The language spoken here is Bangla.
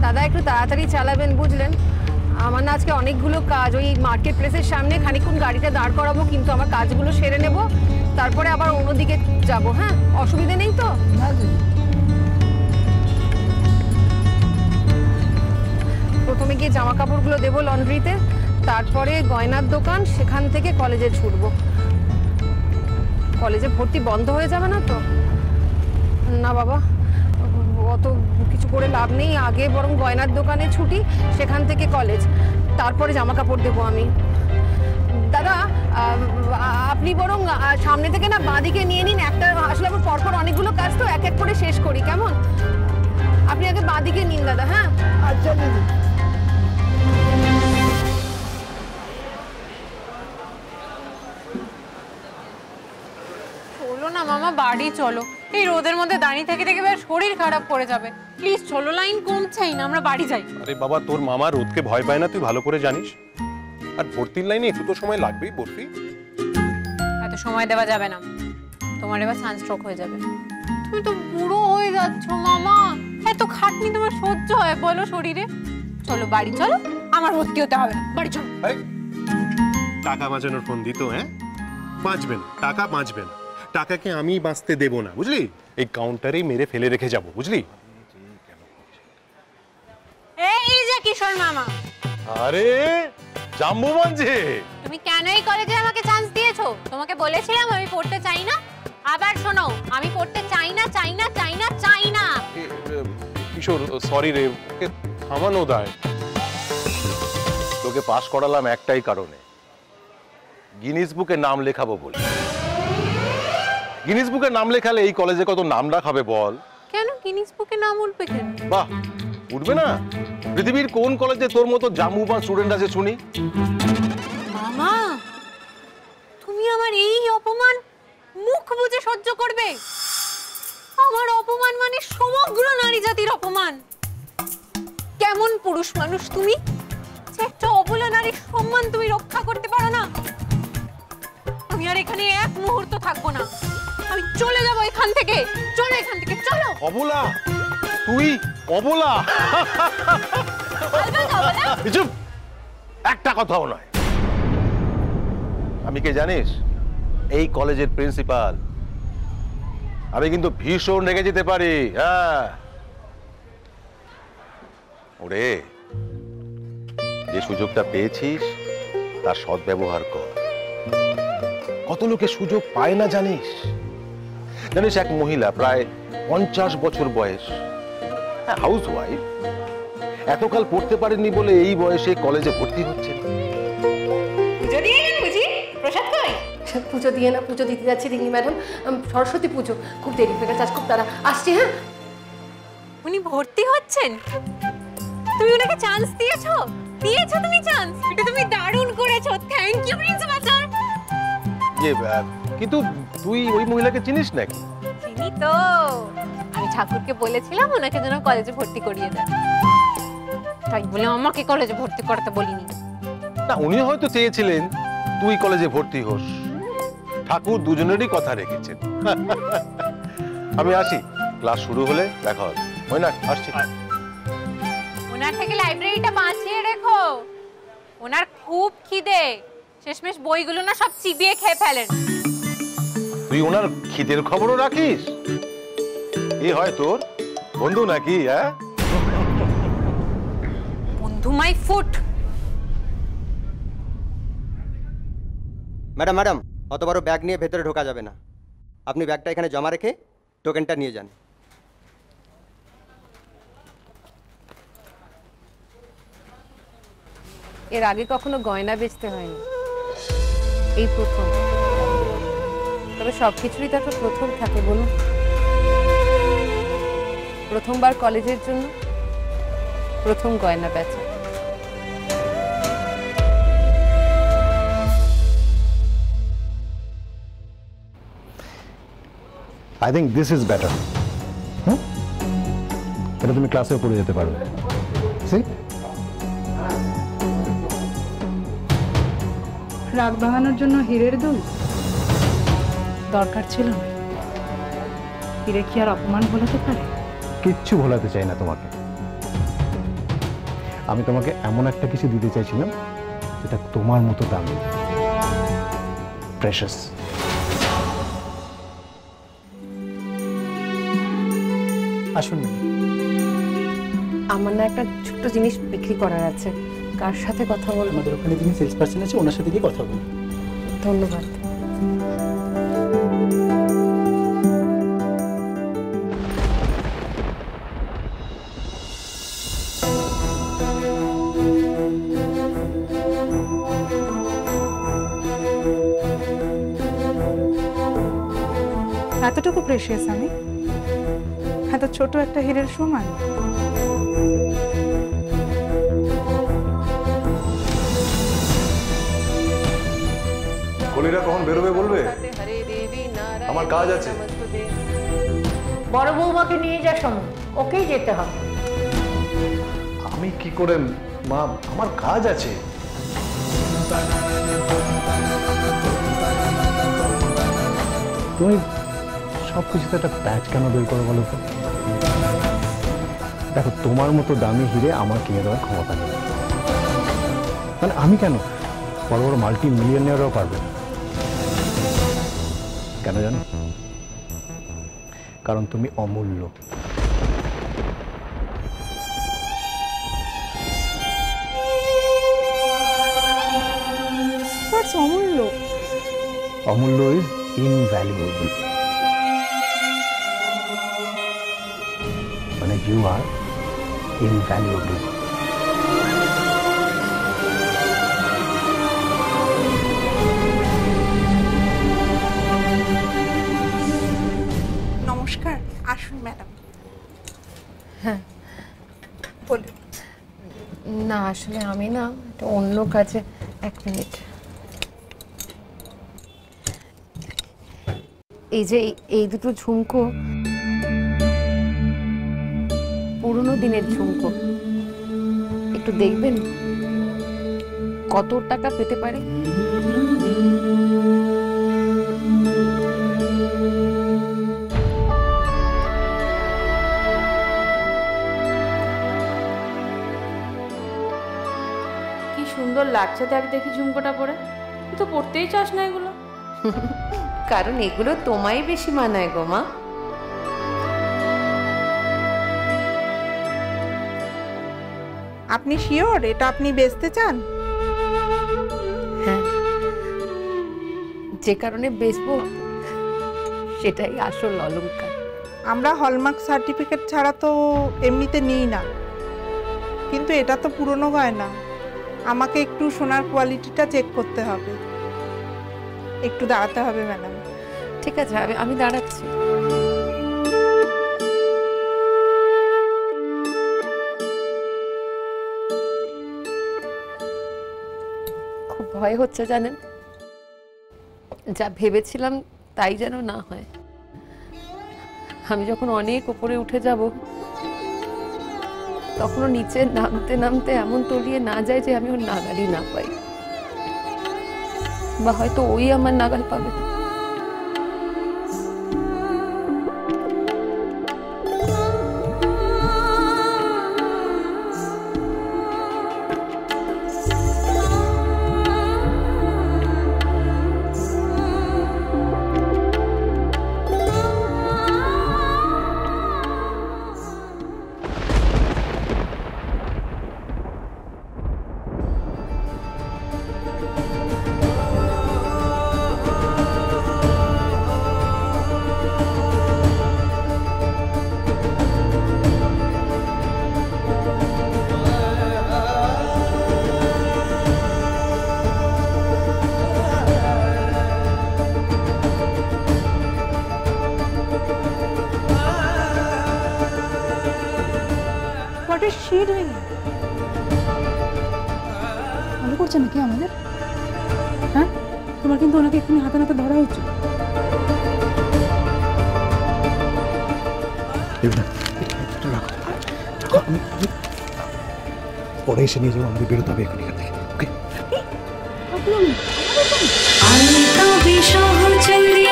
দাদা একটু তাড়াতাড়ি চালাবেন বুঝলেন, আমার না আজকে অনেকগুলো কাজ, ওই মার্কেট প্লেসের সামনে খানিকক্ষণ গাড়িটা দাঁড় করাবো, কিন্তু আমার কাজগুলো সেরে নেব, তারপরে আবার অন্যদিকে যাব। হ্যাঁ, অসুবিধে নেই তো? প্রথমে গিয়ে জামা কাপড়গুলো দেবো লন্ড্রিতে, তারপরে গয়নার দোকান, সেখান থেকে কলেজে ছুটবো। কলেজে ভর্তি বন্ধ হয়ে যাবে না তো? না বাবা, অত কিছু করে লাভ নেই, আগে বরং গয়নার দোকানে ছুটি, সেখান থেকে কলেজ, তারপরে জামা কাপড় দেবো আমি। দাদা আপনি বরং সামনে থেকে না বাঁদিকে নিয়ে নিন একটা, আসলে আমার পরপর অনেকগুলো কাজ তো, এক এক করে শেষ করি, কেমন? আপনি আগে বাঁদিকে নিন দাদা। হ্যাঁ আচ্ছা দিদি। চলো না মামা, বাড়ি চলো। এই রোদের মধ্যে দাঁড়িয়ে থেকে থেকে শরীর খারাপ করে যাবে। প্লিজ চলো, লাইন কমছেই না, আমরা বাড়ি যাই। আরে বাবা, তোর মামা রোদকে ভয় পায় না, তুই ভালো করে জানিস। আর ভর্তির লাইনে একটু তো সময় লাগবেই বর্ফি। এত সময় দেওয়া যাবে না, তোমার এবার সানস্ট্রোক হয়ে যাবে। তুমি তো বুড়ো হয়ে যাচ্ছ মামা, এত খাটনি তোমার সহ্য হয় বলো শরীরে? চলো বাড়ি চলো, আমার ভর্তি হতে হবে না, বাড়ি চলো। টাকা বাঁচানোর ফোন দিত, হ্যাঁ? বাঁচবেন, টাকা বাঁচবেন, টাকাকে আমি বাঁচতে দেব না, বুঝলি? এই কাউন্টারেই মেরে ফেলে রেখে যাব, বুঝলি? এই যে কিশোর মামা। আরে জাম্বু মাঝে, তুমি কেন এই কলেজে আমাকে চান্স দিয়েছো? তোমাকে বলেছিলাম আমি পড়তে চাই না। আবার শোনো, আমি পড়তে চাই না, চাই না, চাই না, চাই না। কিশোর সরি রে, ওকে থামানো দায়। তোকে পাস করালাম একটাই কারণে, গিনিস বুকে নাম লেখাবো বলে। গিনিস বুকে নাম লেখালে এই কলেজে কত নাম রাখাবে বল? কেন গিনিস বুকে নাম উঠবে কেন? বাহ, উঠবে না? পৃথিবীর কোন কলেজে তোর মতো জাম্বুবান স্টুডেন্ট আছে শুনি? মামা, তুমি আমার এই অপমান মুখ বুজে সহ্য করবে? আমার অপমান মানে সমগ্র নারী জাতির অপমান। কেমন পুরুষ মানুষ তুমি, যে একটা অবলা নারীর সম্মান তুমি রক্ষা করতে পারো না? আমি আর এখানে এক মুহূর্ত থাকবো না, আমি চলে যাবো এখান থেকে। চলো এখান থেকে, চলো। অবলা? তুই অবলা? চুপ, একটা কথাও নয়। আমি কে জানিস? এই কলেজের প্রিন্সিপাল। আমি কিন্তু ভীষণ রেগে যেতে পারি। হ্যাঁ ওরে, যে সুযোগটা পেয়েছিস তার সদ্ব্যবহার কর। কত লোকে সুযোগ পায় না জানিস? জানিস, এক মহিলা প্রায় 50 বছর বয়স, হাউস ওয়াইফ, এতকাল পড়তে পারেননি বলে এই বয়সে কলেজে ভর্তি হচ্ছে। পুজো দিয়ে না বুঝি? প্রসাদ কই? পুজো দিয়ে না, পুজো দিতে যাচ্ছি রিঙ্গি ম্যাডাম, সরস্বতী পুজো, খুব দেরি হয়ে গেছে, আজ খুব তাড়া। আসছি। হ্যাঁ, উনি ভর্তি হচ্ছেন? তুমি ওনাকে চান্স দিয়েছো? দিয়েছো তুমি চান্স? এটা তুমি দারুণ করেছো, থ্যাংক ইউ প্রিন্সিপাল স্যার। কিন্তু তুই ওই মহিলাকে চিনিস নাকি? চিনি তো, আমি ঠাকুরকে বলেছিলাম ওনাকে যেন কলেজে ভর্তি করিয়ে দেন, তাই বলে আমাকে কলেজে ভর্তি করতে বলিনি। না, উনি হয়তো চেয়েছিলেন তুই কলেজে ভর্তি হোস। ঠাকুর দুজনেরই কথা রেখেছেন। আমি আসি, ক্লাস শুরু হলে দেখা হবে। হয় না? আসছি। ওনার থেকে লাইব্রেরিটা বাঁচিয়ে রেখো, ওনার খুব খিদে, শেষমেশ বইগুলো না সব চিবিয়ে খেয়ে ফেলেন। তুই ওনার খিদের খবরও রাখিস? এ হয় তোর বন্ধু নাকি? হ্যাঁ, বন্ধু মাই ফুট। ম্যাডাম ম্যাডাম, অত বড় ব্যাগ নিয়ে ভেতরে ঢোকা যাবে না। আপনি ব্যাগটা এখানে জমা রেখে টোকেনটা নিয়ে যান। এর আগে কখনো গয়না বেচতে হয়নি, এই প্রথম। তবে সবকিছুরই তো একটা প্রথম থাকে বলুন। প্রথমবার কলেজের জন্য প্রথম গয়না বেচা। I think this is better. এটা তুমি ক্লাসে পড়ে যেতে পারবে। See? রাগ ভাঙানোর জন্য হীরের দুল দরকার ছিল না। হীরে কি আর অপমান ভোলাতে পারে? কিচ্ছু ভোলাতে চাই না তোমাকে। আমি তোমাকে এমন একটা কিছু দিতে চাইছিলাম যেটা তোমার মতো দামি, প্রেশাস। আসুন না। আমার না একটা ছোট্ট জিনিস বিক্রি করার আছে, কার সাথে কথা বলবো? আমাদের ওখানে যিনি সেলস পার্সন আছে ওনার সাথে গিয়ে কথা বলুন। ধন্যবাদ। এতটুকু প্রেশিয়াস আমি, এত ছোট একটা হীরের সমান। কলিরা কখন বেরোবে বলবে? আমার কাজ আছে। বড় বৌমাকে নিয়ে যা সময়, ওকেই যেতে হবে। আমি কি করে মা, আমার কাজ আছে। তুমি সব কিছুতে একটা প্যাচ কেন বের করো বলো তো? দেখো, তোমার মতো দামি হিরে আমার কিনে দেওয়ার ক্ষমতা নেই। মানে আমি কেন, বড় বড় মাল্টি মিলিয়নিয়ারও পারবে না। কেন জানো? কারণ তুমি অমূল্য। অমূল্য? অমূল্য ইজ ইনভ্যালুয়েবল। মানে ইউ আর ইনভ্যালুয়েবল। নমস্কার, আসুন ম্যাডাম। হ্যাঁ বলুন। না আসলে আমি না একটা অন্য কাজে, এক মিনিট। এই যে এই দুটো ঝুমকো পুরনো দিনের ঝুমকো, একটু দেখবেন কত টাকা পেতে পারে। কি সুন্দর লাগছে দেখ দেখি ঝুমকোটা পরে। তুই তো পড়তেই চাস না এগুলো। কারণ এগুলো তোমায় বেশি মানায় গো মা। আপনি শিওর এটা আপনি বেচতে চান? হ্যাঁ, যে কারণে বেচবো সেটাই আসল অলংকার। আমরা হলমার্ক সার্টিফিকেট ছাড়া তো এমনিতে নিই না, কিন্তু এটা তো পুরনো গয়না, আমাকে একটু সোনার কোয়ালিটিটা চেক করতে হবে। একটু দাঁড়াতে হবে ম্যাডাম। ঠিক আছে, আমি দাঁড়াচ্ছি। খুব ভয় হচ্ছে জানেন, যা ভেবেছিলাম তাই যেন না হয়। আমি যখন অনেক উপরে উঠে যাব তখনও নিচে নামতে নামতে এমন তলিয়ে না যায় যে আমি ওর নাগালই না পাই, বা হয়তো ওই আমার নাগাল পাবে। What is she doing? ভালো করছে নাকি আমাদের? হ্যাঁ, তোমার কিন্তু ওনাকে এক্ষুনি হাতে নাতে ধরা উচিত। পরে এসে নিয়ে যাবো, আমাদের বেরোতে হবে এখান থেকে। ওকে, আমি তবে সহচরী